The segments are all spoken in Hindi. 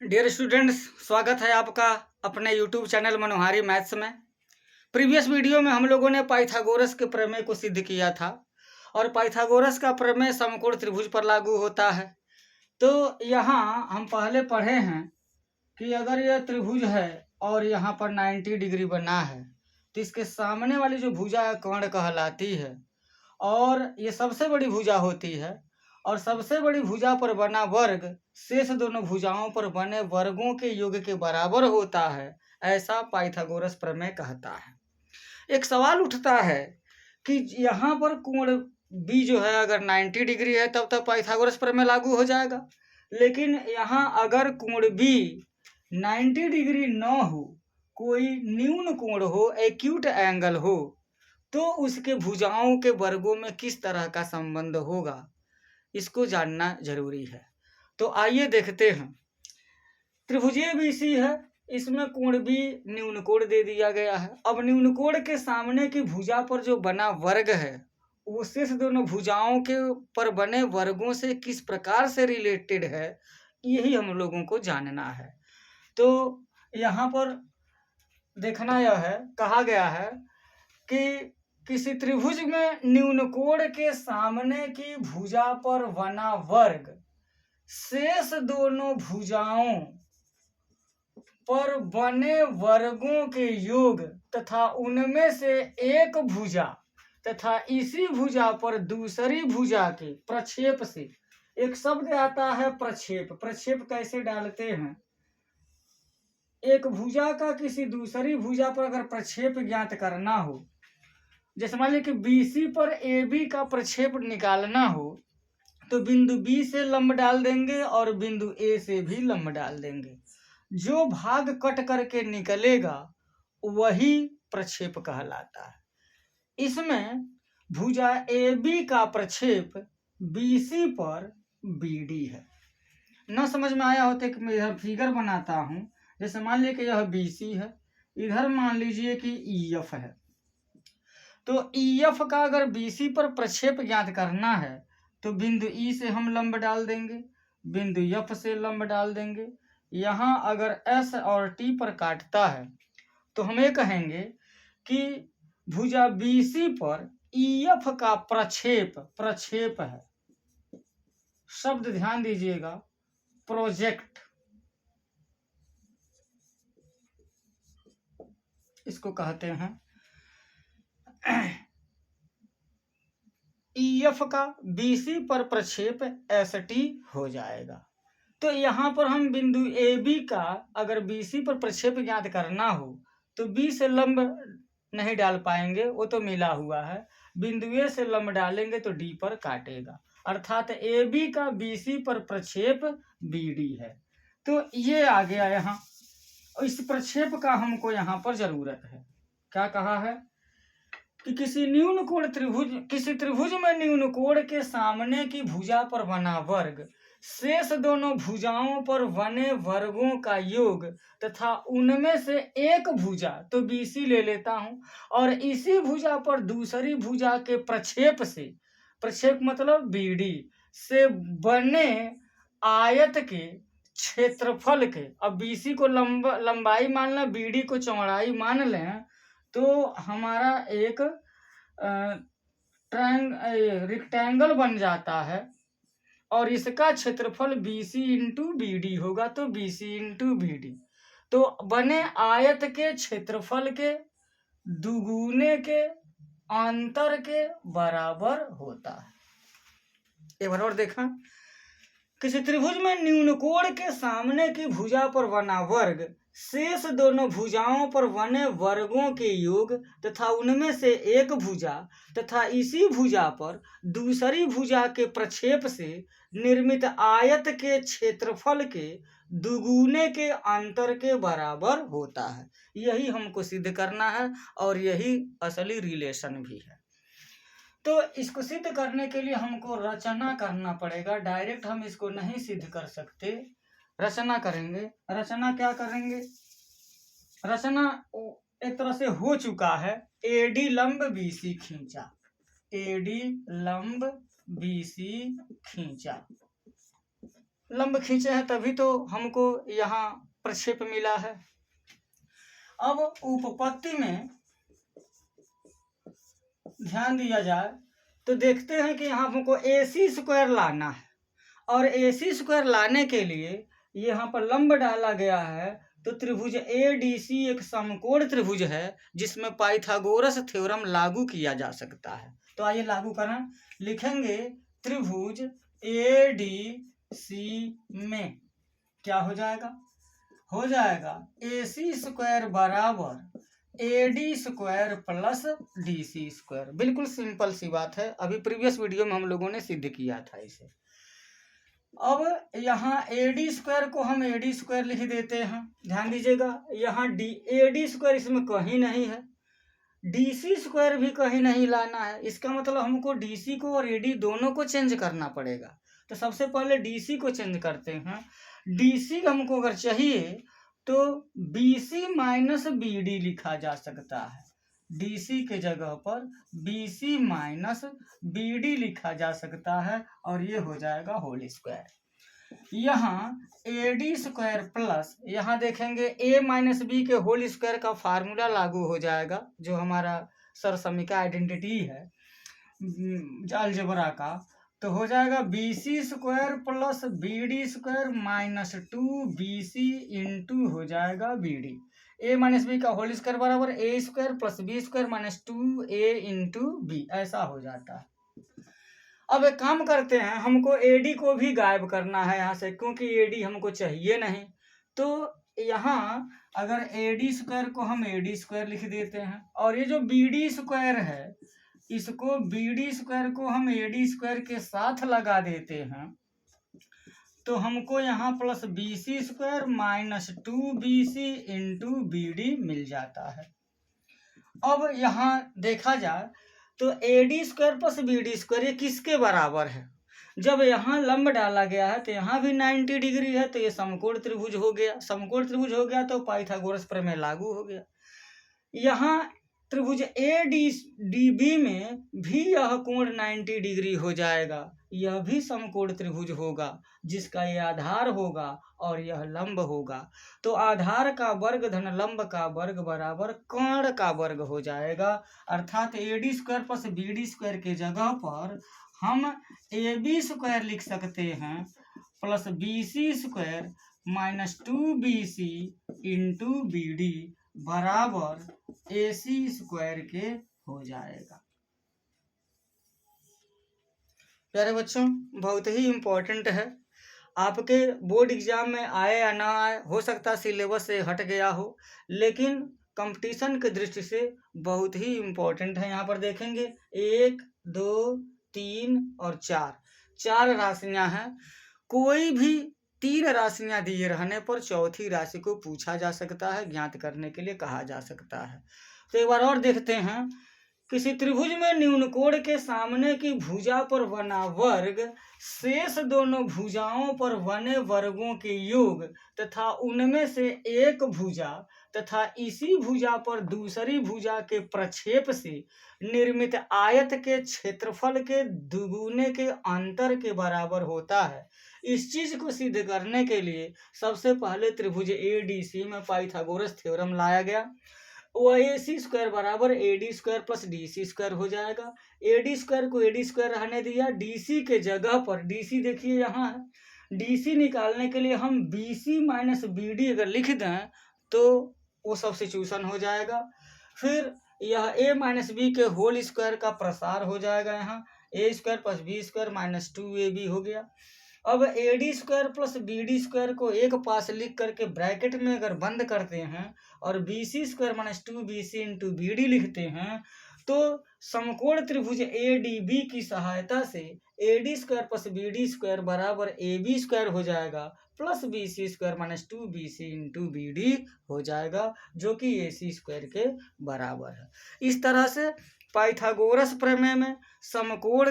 डियर स्टूडेंट्स, स्वागत है आपका अपने यूट्यूब चैनल मनोहारी मैथ्स में। प्रीवियस वीडियो में हम लोगों ने पाइथागोरस के प्रमेय को सिद्ध किया था और पाइथागोरस का प्रमेय समकोण त्रिभुज पर लागू होता है। तो यहाँ हम पहले पढ़े हैं कि अगर यह त्रिभुज है और यहाँ पर 90 डिग्री बना है तो इसके सामने वाली जो भुजा कर्ण कहलाती है और ये सबसे बड़ी भुजा होती है और सबसे बड़ी भुजा पर बना वर्ग शेष दोनों भुजाओं पर बने वर्गों के योग के बराबर होता है, ऐसा पाइथागोरस प्रमेय कहता है। एक सवाल उठता है कि यहाँ पर कोण बी जो है अगर 90 डिग्री है तब तक पाइथागोरस प्रमेय लागू हो जाएगा, लेकिन यहाँ अगर कोण बी 90 डिग्री न हो, कोई न्यून कोण हो, एक्यूट एंगल हो, तो उसके भुजाओं के वर्गों में किस तरह का संबंध होगा, इसको जानना जरूरी है। तो आइए देखते हैं। त्रिभुजीय बीसी है, इसमें कोण भी न्यून कोण दे दिया गया है। अब न्यून कोण के सामने की भुजा पर जो बना वर्ग है वो शेष दोनों भुजाओं के पर बने वर्गों से किस प्रकार से रिलेटेड है, यही हम लोगों को जानना है। तो यहाँ पर देखना यह है, कहा गया है कि किसी त्रिभुज में न्यून कोण के सामने की भुजा पर बना वर्ग शेष दोनों भुजाओं पर बने वर्गों के योग तथा उनमें से एक भुजा तथा इसी भुजा पर दूसरी भुजा के प्रक्षेप से, एक शब्द आता है प्रक्षेप। प्रक्षेप कैसे डालते हैं? एक भुजा का किसी दूसरी भुजा पर अगर प्रक्षेप ज्ञात करना हो, जैसे मान लीजिए कि BC पर AB का प्रक्षेप निकालना हो तो बिंदु B से लंब डाल देंगे और बिंदु A से भी लंब डाल देंगे। जो भाग कट करके निकलेगा वही प्रक्षेप कहलाता है। इसमें भुजा AB का प्रक्षेप BC पर BD है। न समझ में आया होता कि मैं इधर फिगर बनाता हूं। जैसे मान लीजिए कि यह BC है, इधर मान लीजिए कि EF है, तो EF का अगर BC पर प्रक्षेप ज्ञात करना है तो बिंदु E से हम लंब डाल देंगे, बिंदु F से लंब डाल देंगे। यहाँ अगर S और T पर काटता है तो हम ये कहेंगे कि भुजा BC पर EF का प्रक्षेप है। शब्द ध्यान दीजिएगा, प्रोजेक्ट, इसको कहते हैं। EF का BC पर प्रक्षेप ST हो जाएगा। तो यहाँ पर हम बिंदु AB का अगर BC पर प्रक्षेप ज्ञात करना हो तो B से लंब नहीं डाल पाएंगे, वो तो मिला हुआ है। बिंदु A से लंब डालेंगे तो D पर काटेगा, अर्थात AB का BC पर प्रक्षेप BD है। तो ये आ गया यहाँ। इस प्रक्षेप का हमको यहाँ पर जरूरत है। क्या कहा है कि किसी त्रिभुज में न्यून कोण के सामने की भुजा पर बना वर्ग शेष दोनों भुजाओं पर बने वर्गों का योग तथा उनमें से एक भुजा, तो BC ले लेता हूं, और इसी भुजा पर दूसरी भुजा के प्रक्षेप से, प्रक्षेप मतलब BD से बने आयत के क्षेत्रफल के, अब BC को लंबाई मान लें, BD को चौड़ाई मान लें, तो हमारा एक रेक्टेंगल बन जाता है और इसका क्षेत्रफल BC इंटू BD होगा, तो BC इंटू BD तो बने आयत के क्षेत्रफल के दुगुने के अंतर के बराबर होता है। एक बार और देखा, किसी त्रिभुज में न्यून कोण के सामने की भुजा पर बना वर्ग शेष दोनों भुजाओं पर बने वर्गों के योग तथा उनमें से एक भुजा तथा इसी भुजा पर दूसरी भुजा के प्रक्षेप से निर्मित आयत के क्षेत्रफल के दुगुने के अंतर के बराबर होता है। यही हमको सिद्ध करना है और यही असली रिलेशन भी है। तो इसको सिद्ध करने के लिए हमको रचना करना पड़ेगा, डायरेक्ट हम इसको नहीं सिद्ध कर सकते, रचना करेंगे। रचना क्या करेंगे? रचना एक तरह से हो चुका है। AD लंब BC खींचा, AD लंब BC खींचा, लंब खींचे हैं तभी तो हमको यहाँ प्रक्षेप मिला है। अब उपपत्ति में ध्यान दिया जाए तो देखते हैं कि यहाँ हमको AC स्क्वायर लाना है, और AC स्क्वायर लाने के लिए यहाँ पर लंब डाला गया है। तो त्रिभुज ADC एक समकोण त्रिभुज है जिसमें पाइथागोरस थ्योरम लागू किया जा सकता है। तो आइए लागू करें। लिखेंगे त्रिभुज ADC में क्या हो जाएगा? हो जाएगा AC स्क्वायर बराबर AD square plus DC square. बिल्कुल सिंपल सी बात है, अभी प्रीवियस वीडियो में हम लोगों ने सिद्ध किया था इसे। अब यहाँ AD स्क्वायर को हम AD स्क्वायर लिख देते हैं। ध्यान दीजिएगा, यहाँ AD स्क्वायर इसमें कहीं नहीं है, DC स्क्वायर भी कहीं नहीं लाना है। इसका मतलब हमको DC को और AD दोनों को चेंज करना पड़ेगा। तो सबसे पहले DC को चेंज करते हैं। DC हमको अगर चाहिए तो BC माइनस BD लिखा जा सकता है। DC के जगह पर BC माइनस BD लिखा जा सकता है और ये हो जाएगा होल स्क्वायर। यहाँ AD स्क्वायर प्लस, यहाँ देखेंगे A माइनस बी के होल स्क्वायर का फार्मूला लागू हो जाएगा, जो हमारा सरसमीका आइडेंटिटी है अलजेब्रा का। तो हो जाएगा BC square plus BD square minus 2BC into हो जाएगा BD। A माइनस बी का होल स्क्वायर बराबर A square plus B square minus 2A into B, ऐसा हो जाता है। अब एक काम करते हैं, हमको AD को भी गायब करना है यहाँ से, क्योंकि AD हमको चाहिए नहीं। तो यहाँ अगर AD स्क्वायर को हम AD स्क्वायर लिख देते हैं, और ये जो BD स्क्वायर है इसको BD स्क्वायर को हम AD स्क्वायर के साथ लगा देते हैं। तो हमको यहाँ plus BC square minus 2BC into BD मिल जाता है। अब यहाँ देखा जाए तो AD square plus BD square ये किसके बराबर है? जब यहाँ लंब डाला गया है तो यहाँ भी 90 डिग्री है, तो ये समकोण त्रिभुज हो गया। समकोण त्रिभुज हो गया तो पाइथागोरस प्रमेय लागू हो गया। यहाँ त्रिभुज ADB में भी यह कोण 90 डिग्री हो जाएगा। यह भी समकोण त्रिभुज होगा जिसका यह आधार होगा और यह लंब होगा। तो आधार का वर्ग धन लंब का वर्ग बराबर कोण का वर्ग हो जाएगा। अर्थात AD square plus BD square के जगह पर हम AB स्क्वायर लिख सकते हैं plus BC square minus 2BC into BD बराबर AC स्क्वायर के हो जाएगा। प्यारे बच्चों, बहुत ही इम्पोर्टेंट है। आपके बोर्ड एग्जाम में आए या ना आए, हो सकता सिलेबस से हट गया हो, लेकिन कंपटीशन की दृष्टि से बहुत ही इम्पोर्टेंट है। यहाँ पर देखेंगे 1, 2, 3 और 4 राशियाँ हैं। कोई भी 3 राशियाँ दिए रहने पर चौथी राशि को पूछा जा सकता है, ज्ञात करने के लिए कहा जा सकता है। तो एक बार और देखते हैं। किसी त्रिभुज में न्यून कोण के सामने की भुजा पर बना वर्ग शेष दोनों भुजाओं पर बने वर्गों के योग तथा उनमें से एक भुजा तथा इसी भुजा पर दूसरी भुजा के प्रक्षेप से निर्मित आयत के क्षेत्रफल के दुगुने के अंतर के बराबर होता है। इस चीज को सिद्ध करने के लिए सबसे पहले त्रिभुज ADC में पाइथागोरस थ्योरम लाया गया। वह AC स्क्वायर बराबर AD square plus DC square हो जाएगा। AD स्क्वायर को AD स्क्वायर रहने दिया, DC के जगह पर DC देखिए यहाँ है, DC निकालने के लिए हम BC माइनस BD अगर लिख दें तो वो सब्स्टिट्यूशन हो जाएगा। फिर यह A माइनस बी के होल स्क्वायर का प्रसार हो जाएगा। यहाँ A square plus B square minus 2AB हो गया। अब AD square plus BD square को एक पास लिख करके ब्रैकेट में अगर बंद करते हैं और BC square minus 2BC into BD लिखते हैं तो समकोण त्रिभुज ADB की सहायता से AD square plus BD square बराबर AB स्क्वायर हो जाएगा plus BC square minus 2BC into BD हो जाएगा, जो कि AC स्क्वायर के बराबर है। इस तरह से पाइथागोरस प्रमेय में समकोण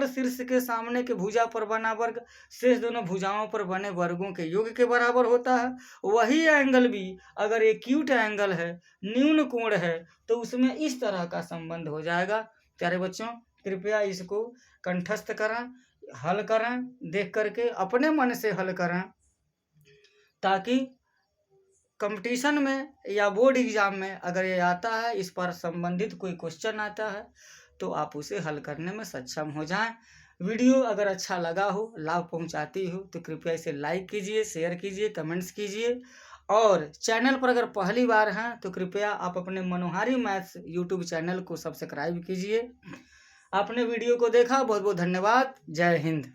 शीर्ष के सामने के भुजा पर बना वर्ग शेष दोनों भुजाओं पर बने वर्गों के योग के बराबर होता है। वही एंगल भी अगर एक्यूट एंगल है, न्यून कोण है, तो उसमें इस तरह का संबंध हो जाएगा। प्यारे बच्चों, कृपया इसको कंठस्थ करें। हल करें, देख करके अपने मन से हल करें, ताकि कंपटीशन में या बोर्ड एग्जाम में अगर ये आता है, इस पर संबंधित कोई क्वेश्चन आता है, तो आप उसे हल करने में सक्षम हो जाएं। वीडियो अगर अच्छा लगा हो, लाभ पहुंचाती हो, तो कृपया इसे लाइक कीजिए, शेयर कीजिए, कमेंट्स कीजिए। और चैनल पर अगर पहली बार हैं तो कृपया आप अपने मनोहारी मैथ्स यूट्यूब चैनल को सब्सक्राइब कीजिए। आपने वीडियो को देखा, बहुत बहुत धन्यवाद। जय हिंद।